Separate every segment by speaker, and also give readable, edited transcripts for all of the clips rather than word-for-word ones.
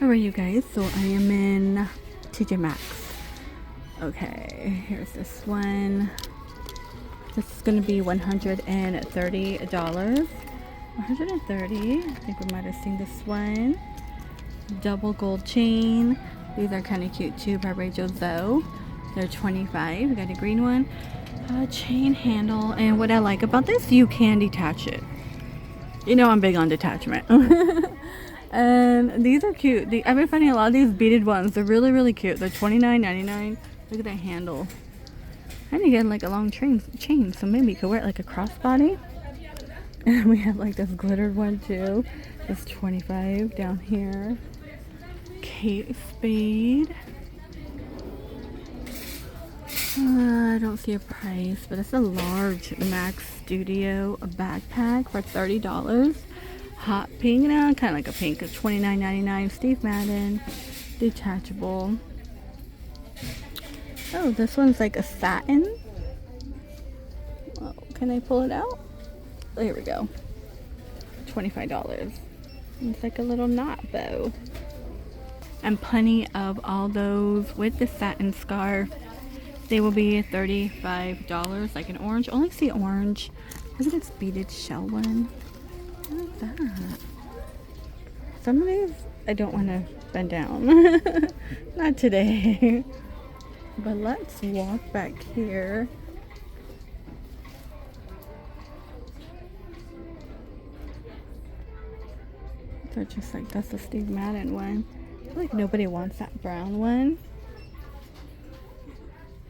Speaker 1: Alright you guys, so I am in TJ Maxx. Okay, here's this one. This is gonna be $130. $130. I think we might have seen this one. Double gold chain. These are kind of cute too by Rachel Zoe. They're $25. We got a green one. Chain handle. And what I like about this, you can detach it. You know I'm big on detachment. And these are cute. I've been finding a lot of these beaded ones. They're really, really cute. They're $29.99. Look at that handle. I need to get like a long chain, so maybe you could wear it like a crossbody. And we have like this glittered one too. It's $25 down here. Kate Spade. I don't see a price, but it's a large Maxx Studio backpack for $30. Hot pink now, kind of like a pink. It's $29.99. Steve Madden. Detachable. Oh, this one's like a satin. Oh, can I pull it out? Oh, here we go. $25. It's like a little knot bow. And plenty of all those with the satin scarf. They will be $35. Like an orange. Only see orange. Look at this beaded shell one. What is that? Some of these I don't want to bend down. Not today. But let's walk back here. They're just like, that's the Steve Madden one. I feel like nobody wants that brown one.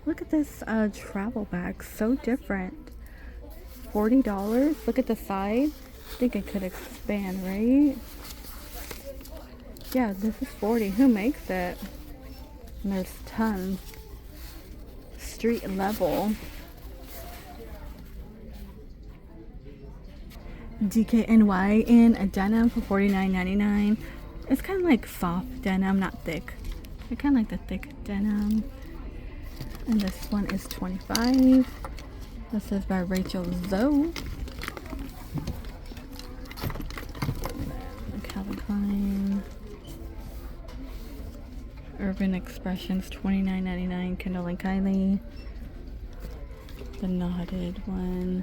Speaker 1: Look at this travel bag. So different. $40. Look at the side. I think it could expand, right? Yeah, this is $40. Who makes it? And there's tons. Street level. DKNY in a denim for $49.99. It's kind of like soft denim, not thick. I kind of like the thick denim. And this one is $25. This is by Rachel Zoe. Calvin Klein. Urban Expressions $29.99. Kendall and Kylie. The knotted one.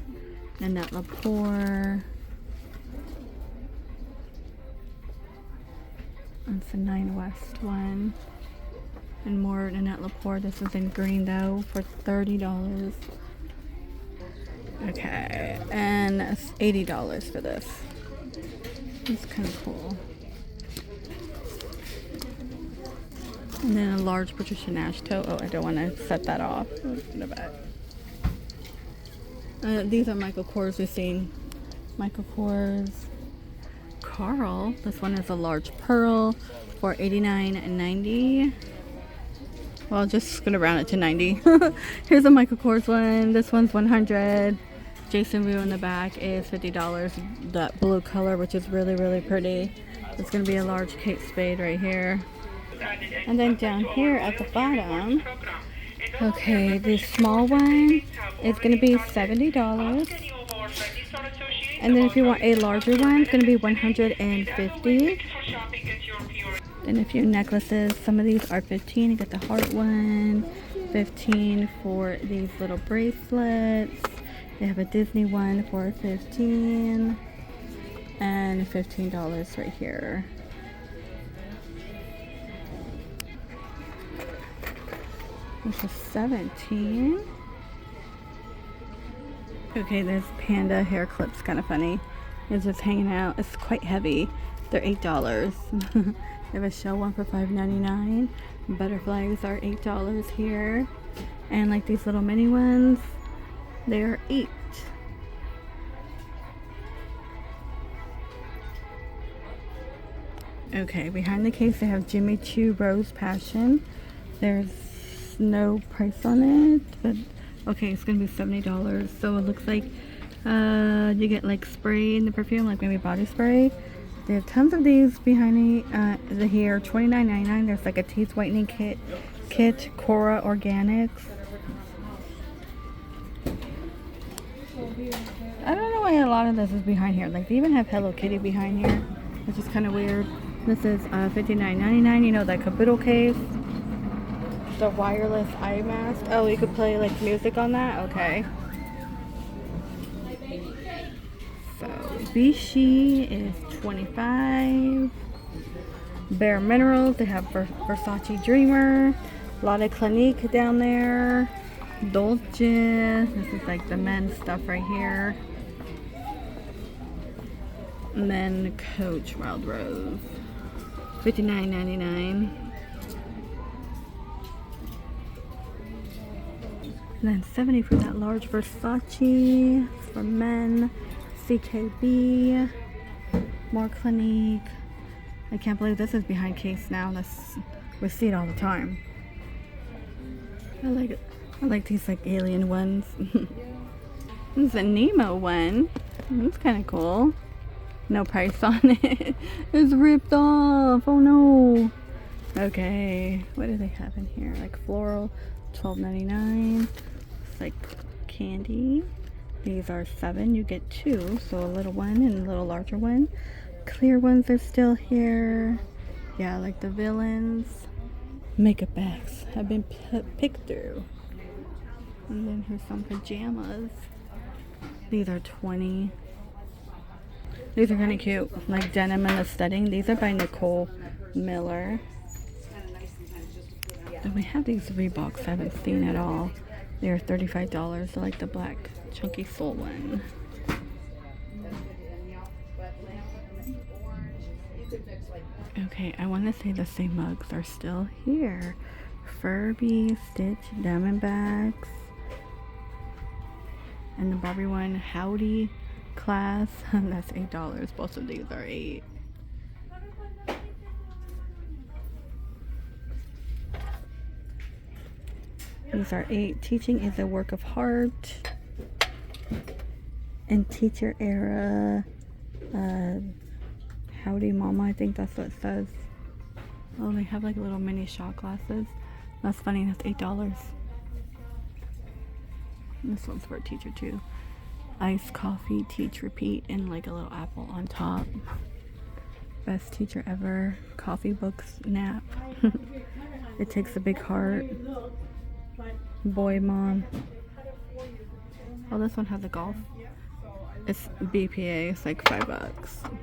Speaker 1: Nanette Lepore. That's the Nine West one. And more Nanette Lepore. This is in green though for $30. Okay, and it's $80 for this. It's kind of cool. And then a large Patricia Nash toe. Oh, I don't want to set that off. In the back. These are Michael Kors. We've seen Michael Kors. Carl. This one is a large pearl for $89.90. Well, just gonna round it to 90. Here's a Michael Kors one. This one's $100. Jason Wu in the back is $50. That blue color, which is really, really pretty. It's gonna be a large Kate Spade right here. And then down here at the bottom, okay, the small one is going to be $70. And then if you want a larger one, it's going to be $150. And a few necklaces, some of these are $15. You get the heart one, $15 for these little bracelets. They have a Disney one for $15. And $15 right here. This is $17. Okay, this panda hair clip's kind of funny. It's just hanging out. It's quite heavy. They're $8. They have a shell one for $5.99. Butterflies are $8 here. And like these little mini ones, they're $8. Okay, behind the case they have Jimmy Choo Rose Passion. There's no price on it, but okay, it's gonna be $70. So it looks like you get like spray in the perfume, like maybe body spray. They have tons of these behind the here. $29.99. There's like a teeth whitening kit, Cora Organics. I don't know why a lot of this is behind here. Like they even have Hello Kitty behind here, which is kind of weird. This is $59.99. You know, the caboodle case. The wireless eye mask. Oh, you could play like music on that? Okay. So, Vichy is $25. Bare Minerals, they have Versace Dreamer. A lot of Clinique down there. Dolce. This is like the men's stuff right here. And then Coach Wild Rose. $59.99. And then $70 for that large Versace for men. CKB. More Clinique. I can't believe this is behind case now. We see it all the time. I like it. I like these like alien ones. This is a Nemo one. It's kind of cool. No price on it. It's ripped off. Oh no. Okay. What do they have in here? Like floral, $12.99. It's like candy. These are $7. You get 2, so a little one and a little larger one. Clear ones are still here. Yeah, like the villains. Makeup bags have been picked through. And then here's some pajamas. These are $20. These are kind of cute, like denim and the studding. These are by Nicole Miller. And we have these Reeboks I haven't seen at all. They're $35. I like the black chunky sole one. Okay, I want to say the same mugs are still here. Furby, Stitch, Diamondbacks. And the Barbie one, Howdy Class. That's $8. Both of these are $8. These are $8. Teaching is a work of heart. And Teacher Era. Howdy Mama, I think that's what it says. Oh, they have like little mini shot glasses. That's funny, that's $8. This one's for a teacher too. Iced coffee, teach, repeat, and like a little apple on top. Best teacher ever. Coffee books, nap. It takes a big heart. Boy, mom. Oh, this one has a golf. It's BPA, it's like $5.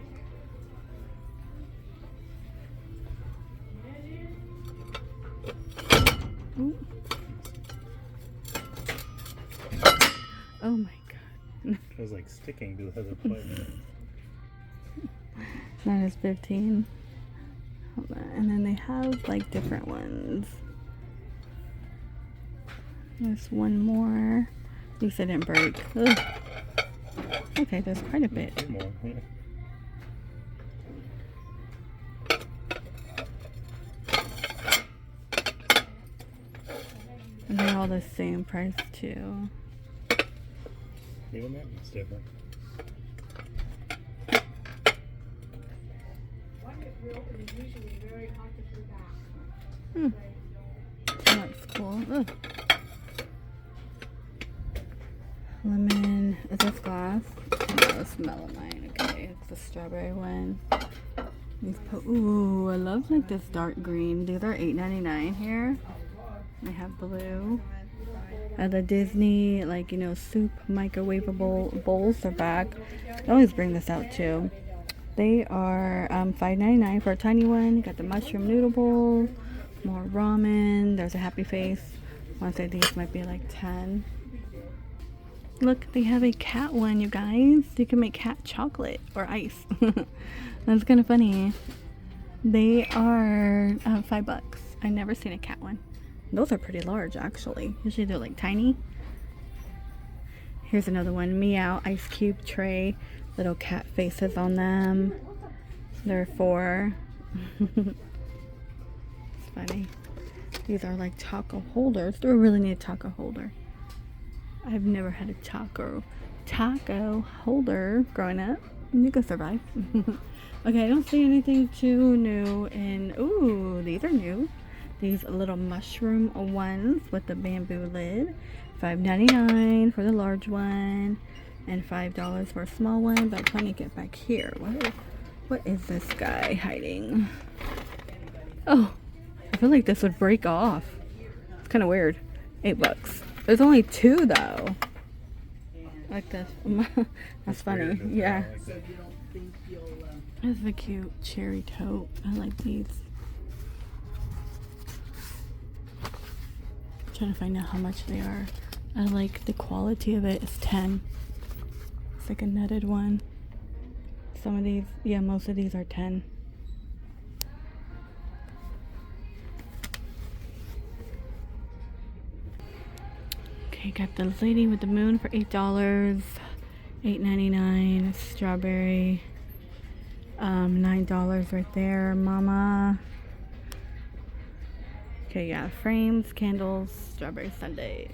Speaker 1: Ooh. Oh my god.
Speaker 2: It was like sticking to the other plate.
Speaker 1: That is 15. Hold on. And then they have like different ones. There's one more. At least I didn't break. Ugh. Okay, there's quite a bit.
Speaker 2: Two more. Yeah.
Speaker 1: And they're all the same price too.
Speaker 2: Even that one's different.
Speaker 1: That's cool. Ugh. Lemon. Is this glass? No, smell of mine. Okay, it's the strawberry one. Ooh, I love like this dark green. These are $8.99 here. They have blue. The Disney, like, you know, soup microwavable bowls are back. I always bring this out too. They are $5.99 for a tiny one. You got the mushroom noodle bowl, more ramen. There's a happy face. I want to say these might be like 10. Look, they have a cat one, you guys. You can make cat chocolate or ice. That's kind of funny. They are $5. I've never seen a cat one. Those are pretty large, actually. Usually they're like tiny. Here's another one. Meow ice cube tray. Little cat faces on them. They're $4. It's funny. These are like taco holders. Do I really need a taco holder? I've never had a taco holder growing up. You can survive. Okay, I don't see anything too new. And ooh, these are new. These little mushroom ones with the bamboo lid. $5.99 for the large one. And $5 for a small one. But I'm trying to get back here. What? What is this guy hiding? Oh, I feel like this would break off. It's kind of weird. $8. There's only 2 though. Like this. That's funny. Yeah. This is a cute cherry tote. I like these. I'm trying to find out how much they are. I like the quality of it. It's 10. It's like a netted one. Some of these, yeah, most of these are 10. Okay, got the lady with the moon for $8. $8.99. Strawberry. $9 right there. Mama. Okay, yeah, frames, candles, strawberry sundae.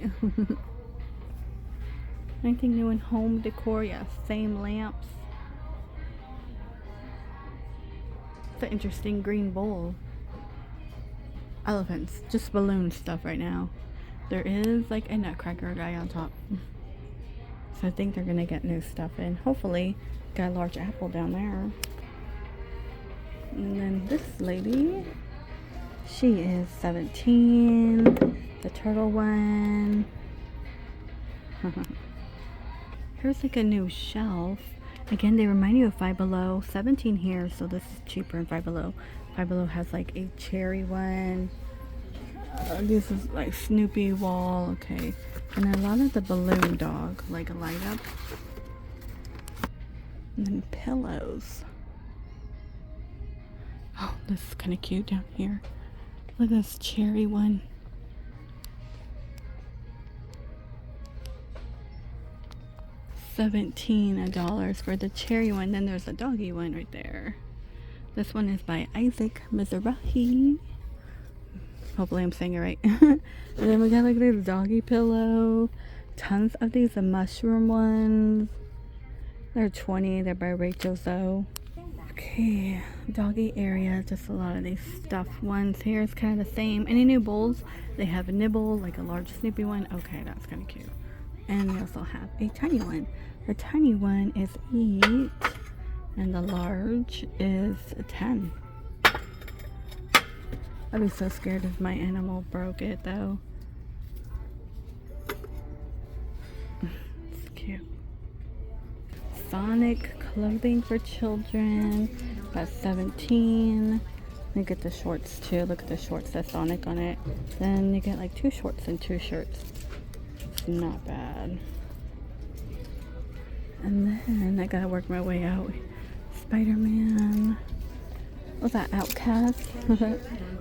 Speaker 1: Anything new in home decor? Yeah, same lamps. It's an interesting green bowl. Elephants, just balloon stuff right now. There is like a nutcracker guy on top. So I think they're gonna get new stuff in. Hopefully, got a large apple down there. And then this lady, she is 17. The turtle one. Here's like a new shelf. Again, they remind you of Five Below. 17 here, so this is cheaper in Five Below. Five Below has like a cherry one. This is like Snoopy wall. Okay. And then a lot of the balloon dog, like a light up. And then pillows. Oh, this is kind of cute down here. Look at this cherry one. $17 for the cherry one. Then there's a doggy one right there. This one is by Isaac Mizrahi. Hopefully I'm saying it right. And then we got like this doggy pillow. Tons of these, the mushroom ones. They're 20. They're by Rachel though. Okay, doggy area. Just a lot of these stuffed ones here. It's kind of the same. Any new bowls? They have a nibble, like a large Snoopy one. Okay, that's kind of cute. And they also have a tiny one. The tiny one is 8, and the large is 10. I'd be so scared if my animal broke it though. It's cute. Sonic clothing for children. That's 17. You get the shorts too. Look at the shorts. That's Sonic on it. Then you get like 2 shorts and 2 shirts. It's not bad. And then I gotta work my way out. Spider-Man. What's that? Outcast.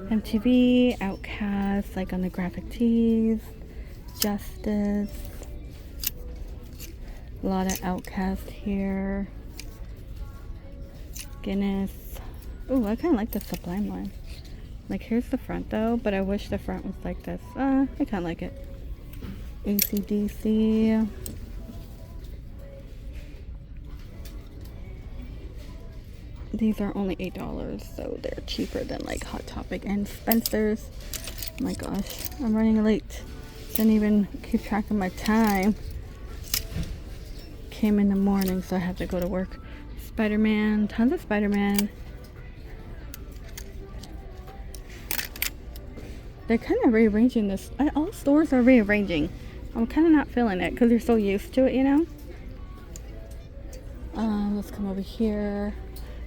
Speaker 1: MTV. Outcast. Like on the graphic tees. Justice. A lot of Outcast here. Guinness. Oh, I kind of like the Sublime one. Like, here's the front though, but I wish the front was like this. I kind of like it. AC/DC. These are only $8, so they're cheaper than like Hot Topic and Spencer's. Oh my gosh, I'm running late. Didn't even keep track of my time. Came in the morning, so I have to go to work. Spider-Man, tons of Spider-Man. They're kind of rearranging this. All stores are rearranging. I'm kind of not feeling it because you're so used to it, you know. Let's come over here.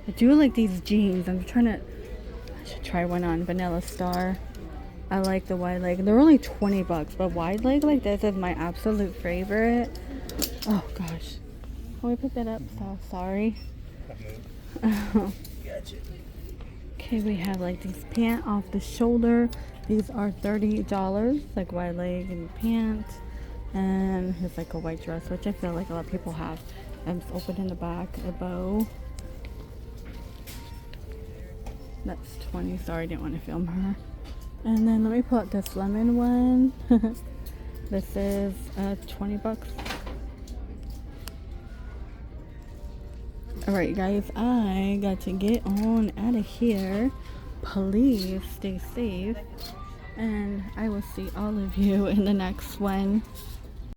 Speaker 1: I do like these jeans. I should try one on. Vanilla Star. I like the wide leg. They're only $20, but wide leg like this is my absolute favorite. Oh gosh. Can we pick that up? So sorry. Okay, we have like these pants off the shoulder. These are $30, like wide leg and pants. And here's like a white dress, which I feel like a lot of people have. And it's open in the back, a bow. That's 20. Sorry, I didn't want to film her. And then let me pull out this lemon one. This is $20. Alright guys, I got to get on out of here. Please stay safe. And I will see all of you in the next one.